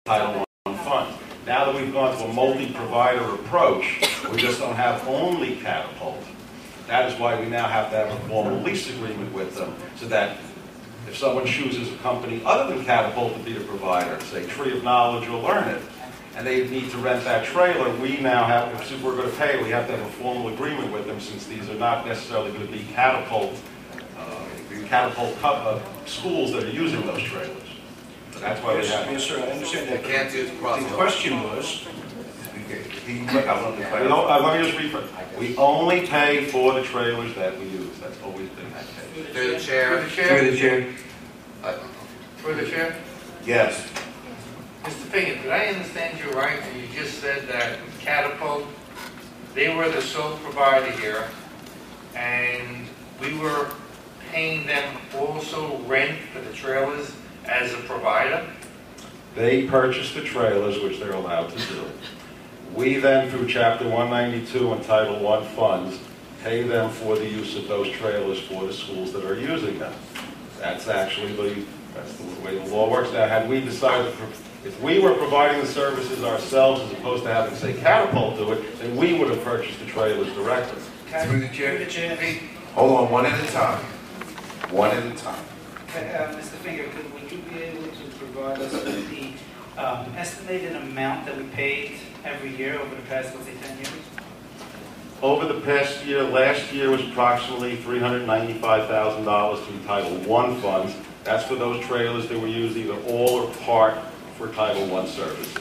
Title I funds. Now that we've gone to a multi-provider approach, we just don't have only Catapult. That is why we now have to have a formal lease agreement with them, so that if someone chooses a company other than Catapult to be the provider, say Tree of Knowledge or Learn It, and they need to rent that trailer, we now have, if we're going to pay, we have to have a formal agreement with them, since these are not necessarily going to be Catapult schools that are using those trailers. So that's why we have. Yes, sir, I understand that. Can't do The question was, Let me just rephrase. We only pay for the trailers that we use. That's always been that case. Through the chair. through the chair. Through the chair? Yes. Mr. Finger, did I understand you right when you just said that Catapult, they were the sole provider here, and we were paying them also rent for the trailers as a provider? They purchase the trailers, which they're allowed to do. We then, through Chapter 192 and Title I funds, pay them for the use of those trailers for the schools that are using them. That's actually that's the way the law works. Now, had we decided, if we were providing the services ourselves as opposed to having, say, Catapult do it, then we would have purchased the trailers directly. Through the chair. Hold on, one at a time. One at a time. Mr. Finger, would you be able to provide us with the estimated amount that we paid every year over the past, let's say, 10 years? Over the past year, last year was approximately $395,000 through Title I funds. That's for those trailers that were used either all or part for Title I services.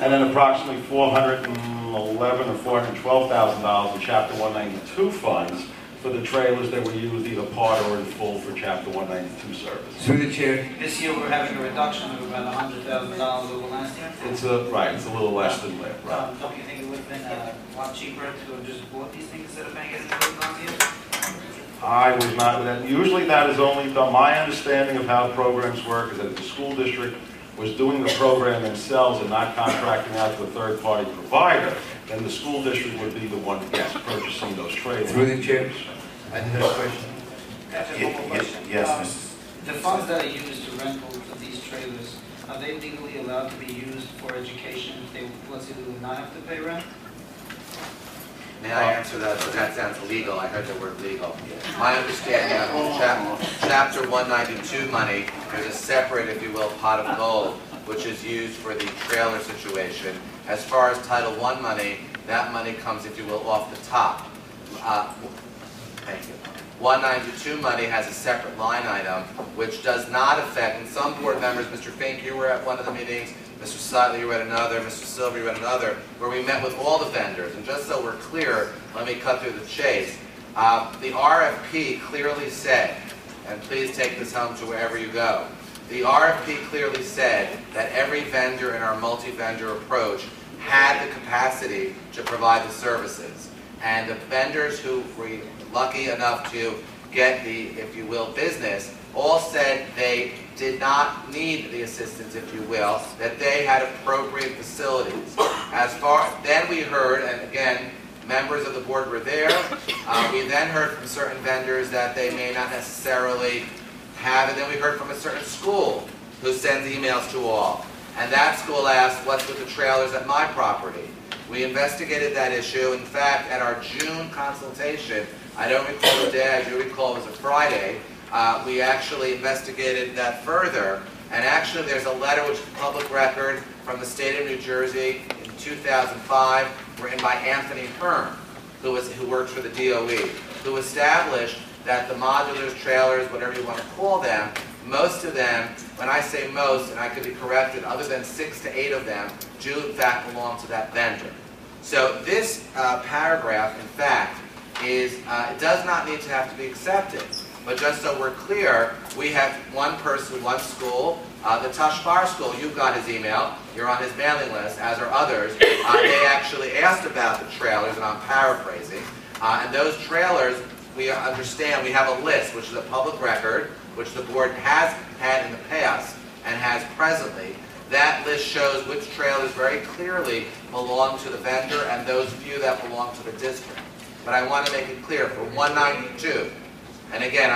And then approximately $411,000 or $412,000 in Chapter 192 funds for the trailers that were used either part or in full for Chapter 192 services. Through the chair. This year we're having a reduction of about $100,000 over last year. It's a little less than that, right? Don't you think it would have been a lot cheaper to have just bought these things instead of paying it in last year? I was not, usually that is only done, my understanding of how programs work is that if the school district was doing the program themselves and not contracting out to a third-party provider, then the school district would be the one, yes, purchasing those trailers. Through the chair. I did have a question. Yes, The funds that are used to rental of these trailers, are they legally allowed to be used for education if they, let's say, they would not have to pay rent? May I answer that? So that sounds legal. I heard the word legal. My understanding of Chapter 192 money, there's a separate, if you will, pot of gold, which is used for the trailer situation. As far as Title I money, that money comes, if you will, off the top. Thank you. 192 money has a separate line item, which does not affect, and some board members, Mr. Fink, you were at one of the meetings, Mr. Sidley, you were at another, Mr. Silver, you were at another, where we met with all the vendors. And just so we're clear, let me cut through the chase. The RFP clearly said, and please take this home to wherever you go, the RFP clearly said that every vendor in our multi-vendor approach had the capacity to provide the services. And the vendors who were lucky enough to get the, if you will, business, all said they did not need the assistance, if you will, that they had appropriate facilities. Then we heard, and again, members of the board were there, we then heard from certain vendors that they may not necessarily have, and then we heard from a certain school who sends emails to all. And that school asked, what's with the trailers at my property? We investigated that issue. In fact, at our June consultation, I don't recall the day, I do recall it was a Friday, we actually investigated that further, and actually there's a letter which is public record from the state of New Jersey in 2005, written by Anthony Hearn, who works for the DOE, who established that the modulars, trailers, whatever you want to call them, most of them, when I say most, and I could be corrected, other than 6 to 8 of them, do in fact belong to that vendor. So this paragraph, in fact, it does not need to have to be accepted. But just so we're clear, we have one person, one school, the Tashbar school, you got his email, you're on his mailing list, as are others. They actually asked about the trailers, and I'm paraphrasing. And those trailers, we understand, we have a list, which is a public record, which the board has had in the past and has presently. That list shows which trailers very clearly belong to the vendor and those few that belong to the district. But I want to make it clear, for 192, and again,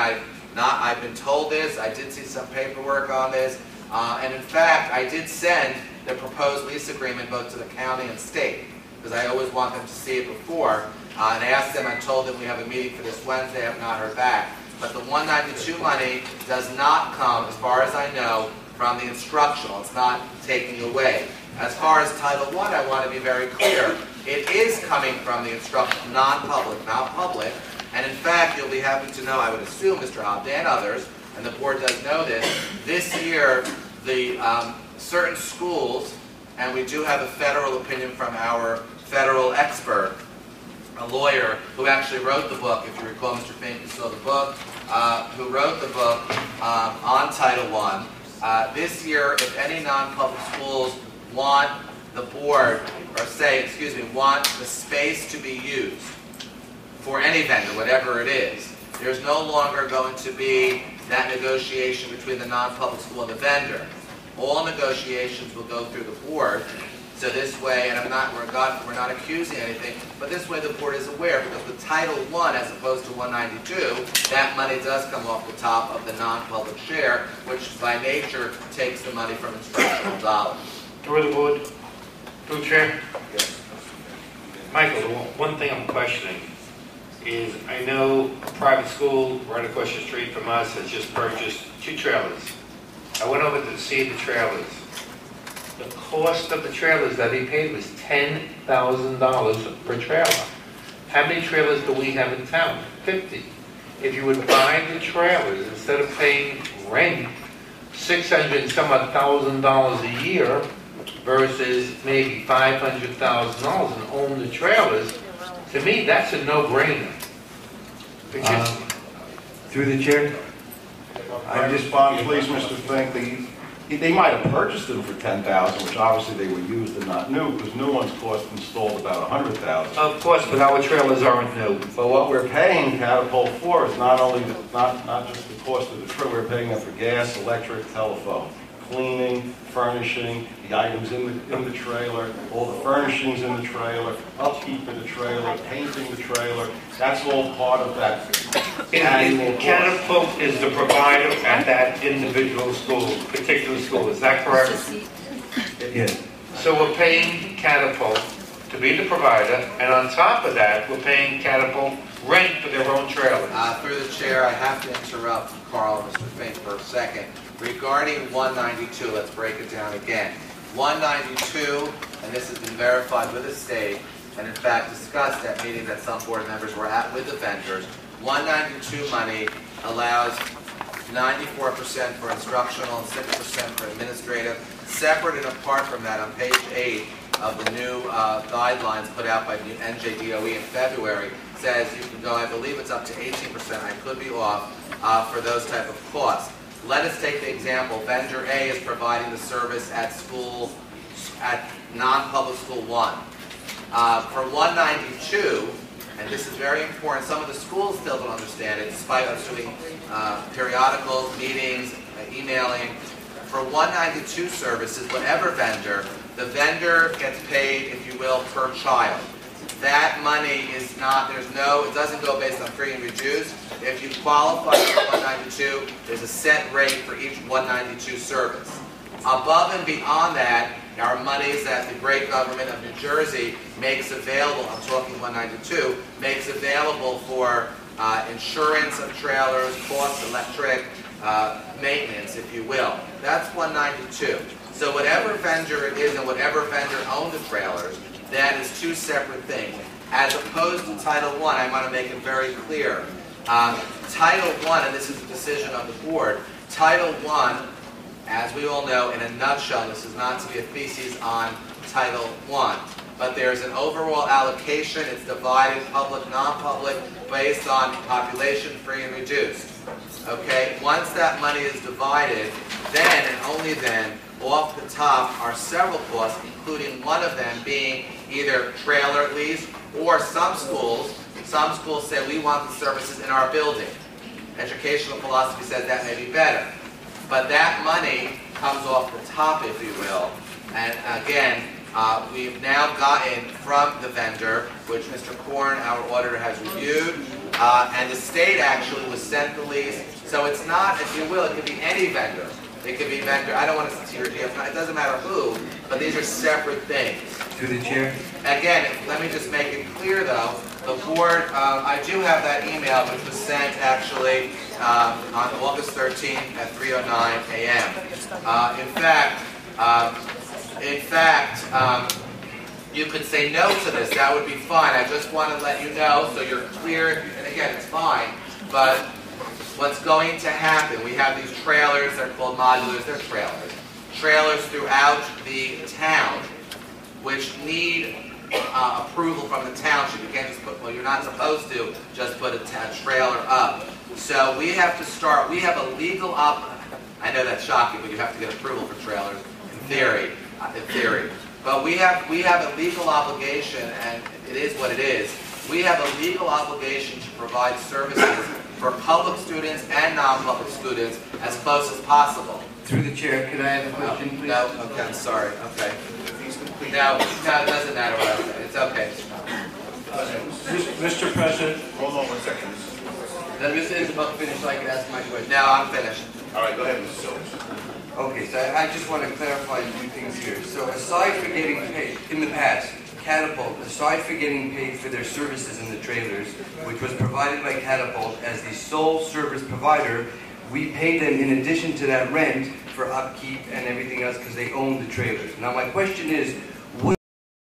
I've been told this, I did see some paperwork on this, and in fact, I did send the proposed lease agreement both to the county and state, because I always want them to see it before, and asked them and told them we have a meeting for this Wednesday. I have not heard back. But the 192 money does not come, as far as I know, from the instructional. It's not taking away. As far as Title I, I want to be very clear. It is coming from the instructional, non-public, not public. And in fact, you'll be happy to know, I would assume, Mr. Hobda and others, and the board does know this year, the certain schools, and we do have a federal opinion from our federal expert, a lawyer who actually wrote the book, if you recall, Mr. Fink, you saw the book, who wrote the book on Title I. This year, if any non-public schools want the board, or want the space to be used for any vendor, whatever it is, there's no longer going to be that negotiation between the non-public school and the vendor. All negotiations will go through the board. So this way, and we're not accusing anything, but this way the board is aware, because with Title I as opposed to 192, that money does come off the top of the non-public share, which by nature takes the money from instructional dollars. Through the board, through the chair. Michael, the one thing I'm questioning is, I know a private school right across the street from us has just purchased 2 trailers. I went over to see the trailers. The cost of the trailers that he paid was $10,000 per trailer. How many trailers do we have in town? 50. If you would buy the trailers, instead of paying rent, $600 and some odd thousand a year, versus maybe $500,000 and own the trailers, to me, that's a no-brainer. Through the chair. I respond, please, Mr. Fink. They might have purchased them for $10,000, which obviously they were used and not new, because new ones cost installed about $100,000. Of course, but our trailers aren't new. But what we're paying Catapult for is not only not just the cost of the trailer, we're paying them for gas, electric, telephone, cleaning, furnishing, the items in the trailer, all the furnishings in the trailer, upkeep in the trailer, painting the trailer. That's all part of that annual cost. Catapult is the provider at that individual school, particular school. Is that correct? Yes. So we're paying Catapult to be the provider, and on top of that, we're paying Catapult rent for their own trailers. Through the chair, I have to interrupt Carl and Mr. Fink for a second. Regarding 192, let's break it down again. 192, and this has been verified with the state, and in fact discussed at meetings that some board members were at with the vendors, 192 money allows 94% for instructional and 6% for administrative. Separate and apart from that, on page 8 of the new guidelines put out by the NJBOE in February, says you can go, I believe it's up to 18%, I could be off, for those type of costs. Let us take the example, vendor A is providing the service at school, at non-public school 1. For 192, and this is very important, some of the schools still don't understand it, despite us doing periodicals, meetings, emailing. For 192 services, whatever vendor, the vendor gets paid, if you will, per child. That money is not, it doesn't go based on free and reduced. If you qualify for 192, there's a set rate for each 192 service. Above and beyond that are monies that the great government of New Jersey makes available, I'm talking 192, makes available for insurance of trailers, cost, electric, maintenance, if you will. That's 192. So whatever vendor it is and whatever vendor owns the trailers, that is 2 separate things. As opposed to Title I, I want to make it very clear. Title I, and this is a decision of the board, Title I, as we all know, in a nutshell, this is not to be a thesis on Title I, but there's an overall allocation. It's divided public, non-public, based on population, free and reduced. Okay, once that money is divided, then and only then, off the top are several costs, including one of them being either trailer lease, or some schools say we want the services in our building. Educational philosophy says that may be better. But that money comes off the top, if you will. And again, we've now gotten from the vendor, which Mr. Korn, our auditor, has reviewed, and the state actually was sent the lease. So it's not, if you will, it could be any vendor. It could be vendor, I don't want to see your GM, it doesn't matter who, but these are separate things. Through the chair? Again, let me just make it clear though, the board, I do have that email which was sent actually on August 13th at 3:09 a.m. In fact, you could say no to this, that would be fine. I just want to let you know so you're clear, and again, it's fine, but what's going to happen, we have these trailers, they're called modulars, they're trailers. Trailers throughout the town, which need approval from the township. You can't just put, well, you're not supposed to just put a trailer up. So we have to start, we have a legal I know that's shocking, but you have to get approval for trailers, in theory. But we have a legal obligation, and it is what it is. We have a legal obligation to provide services for public students and non-public students as close as possible. Through the chair, could I have a question, please? No, okay, I'm sorry, okay. No, it doesn't matter what I say, it's okay. Mr. President, Hold on 1 second. Let Mr. Isabel finish so I can ask my question. No, I'm finished. All right, go ahead, Mr. Silvers. Okay, so I just want to clarify a few things here. So aside for getting paid, in the past, Catapult, aside for getting paid for their services in the trailers, which was provided by Catapult as the sole service provider, we pay them in addition to that rent for upkeep and everything else because they own the trailers. Now my question is,